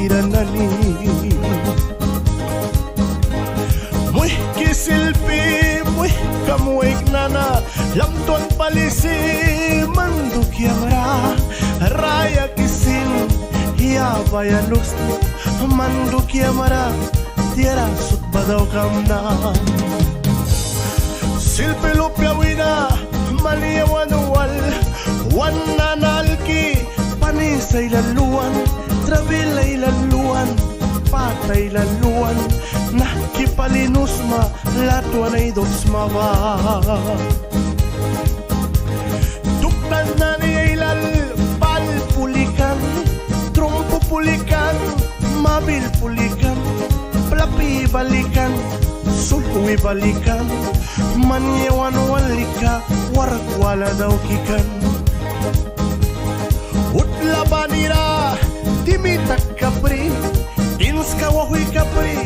iranani muy kisilpi muy kamuik nana lamton palisi mandu kiamra raya kisin ya vaya luz mandu kiamra tierra sut badaw kamna silpi lupya wina maliyawan wal wananalki panisay laluan trabilay laluan patay laluan nakipalinusma latuan ay dosmaba tuktan na niyaylal palpulikan trumpo pulikan mabil pulikan plapi balikan sulkuwi balikan manyewan walika warkwala daw kikan utla banira timitak kapri inska wahui kapri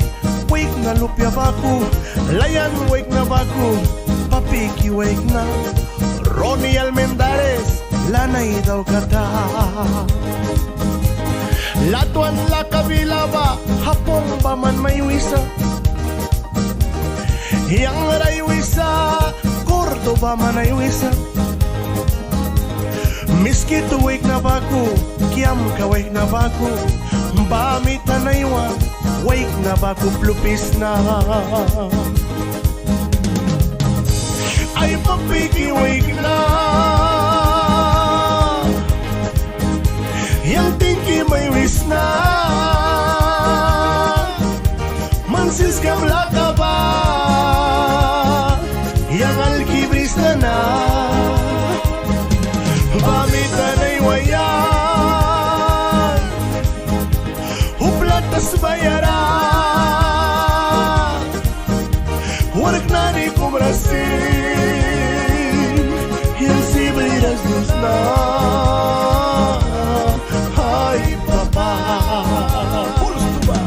wake na lupya baku layan wake na baku papiki wake na Rony Almendares lanay daw kata latuan la kabila ba hapong ba man may wisa yang ray wisa Cordoba man ay wisa Miskitu wake na baku kiam ka wake na baku bamita na iwan wake na baku plupis na ay papiki wake na yang tingki may wis na mansis kam laka ba yang alkibris na pamita na iwayan uplatas bayara warak na ni kubrasin yang sibriras luz na ay papa pulos tuba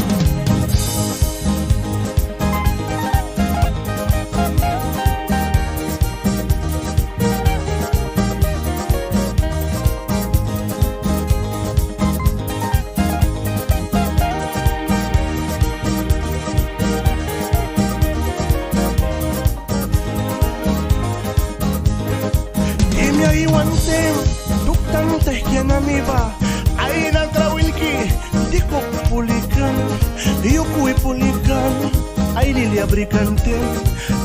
iwan tem tuktan teh kianami ba ay nagrawilki di ko pulikan yukui pulikan ay liliabrikan tem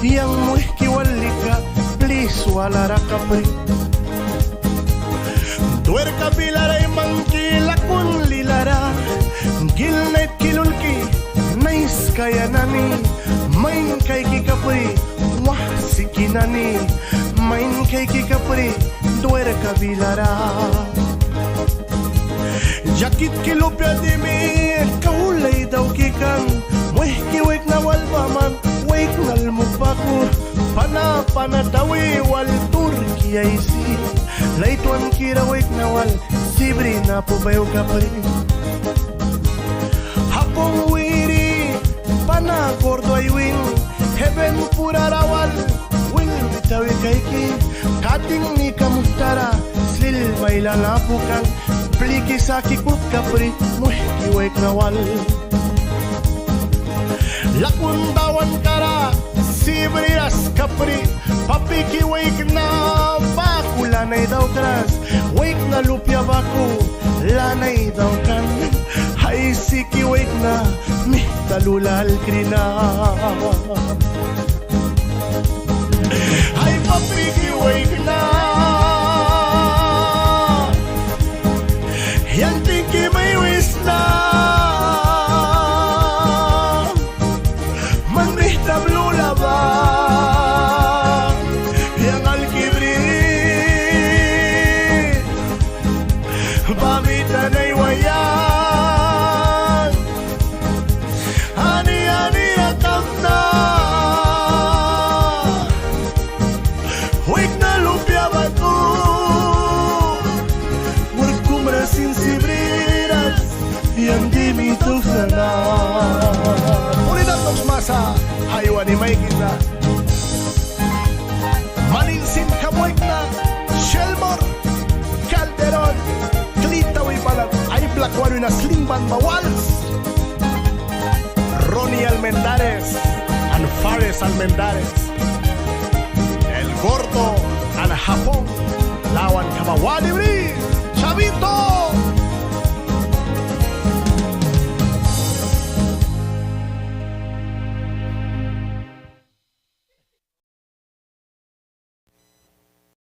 yang muih kiwalika please wala rakapri tuer kabilaray mangkila kun lilara gilnait kilulki nais kaya nani main kay kikapri wah sikinani main kay kikapri tuer kabilara jakit kilupya di mi kaulay daw kikan muih kiwek na walbaman wake nalmupaku panatawi wal turki ay si laituan kira wake na wal sibri na pubayo kapri hapong wiri panakordo ay win heaven purarawal win bitawi kayki kating ni kamustara slil may lalapukan pliki sa kikut kapri muih kiwek na wal lakundawan kara sibriras kapri papiki wake na baku lanay daw kras wake na lupya baku lanay daw kan hay siki wake na mi talulal krina hay papiki wake na yan tiki may wis na yang alkibri pamita na iwayan ani atam na wik na lumpia batu warkumrasin sibriras yang dimitos na unidad nos masa haywan ni may kita malinsin kamuik na Shelmor Calderon Klitawi balat ay black walo na sling band mawals Rony Almendares and Fares Almendares. El gordo al Japón, Lawan Kamawali, Chavito.